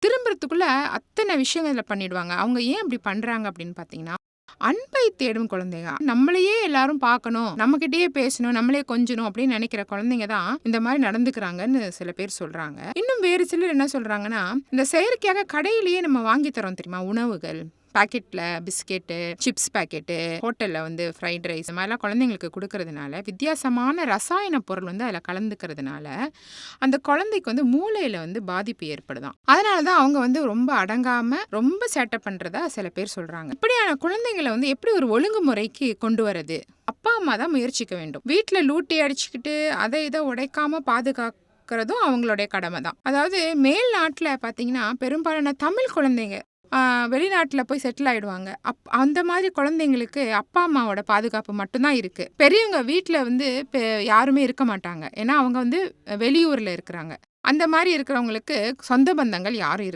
திரும்புறதுக்குள்ள அத்தனை விஷயங்கள பண்ணிடுவாங்க. அவங்க ஏன் அப்படி பண்றாங்க அப்படின்னு பார்த்தீங்கன்னா, அன்பை தேடும் குழந்தைங்க. நம்மளையே எல்லாரும் பார்க்கணும், நம்மகிட்டயே பேசணும், நம்மளே கொஞ்சணும் அப்படின்னு நினைக்கிற குழந்தைங்க தான் இந்த மாரி நடந்துக்கிறாங்கன்னு சில பேர் சொல்றாங்க. இன்னும் வேறு சிலர் என்ன சொல்றாங்கன்னா, இந்த செயற்கையாக கடையிலேயே நம்ம வாங்கி தரோம் தெரியுமா? உணவுகள். பாக்கெட்ல பிஸ்கெட்டு, சிப்ஸ் பாக்கெட்டு, ஹோட்டல்ல வந்து ஃப்ரைட் ரைஸ் இந்த மாதிரிலாம் குழந்தைங்களுக்கு குடுக்கறதுனால, வித்தியாசமான ரசாயன பொருள் வந்து அதில கலந்துக்கிறதுனால, அந்த குழந்தைக்கு வந்து மூளையில வந்து பாதிப்பு ஏற்படுதாம். அதனால தான் அவங்க வந்து ரொம்ப அடங்காம, ரொம்ப சேட்டை பண்றதா சில பேர் சொல்றாங்க. இப்படியான குழந்தைங்கள வந்து எப்படி ஒரு ஒழுங்குமுறைக்கு கொண்டு வரது? அப்பா, அம்மா தான் முயற்சிக்க வேண்டும். வீட்ல லூட்டி அடிச்சுக்கிட்டு, அத இத உடைக்காம பாதுகாக்கிறதும் அவங்களுடைய கடமை தான். அதாவது மேல் நாட்ல பார்த்தீங்கன்னா, பெரும்பாலான தமிழ் குழந்தைங்க வெளிநாட்டுல போய் செட்டில் ஆயிடுவாங்க. அந்த மாதிரி குழந்தைங்களுக்கு அப்பா, அம்மாவோட பாதுகாப்பு மட்டும் தான் இருக்கு. பெரியவங்க வீட்ல வந்து யாருமே இருக்க மாட்டாங்க. ஏன்னா, அவங்க வந்து வெளியூர்ல இருக்கிறாங்க. அந்த மாரி இருக்கிறவங்களுக்கு சொந்த பந்தங்கள் யாரும்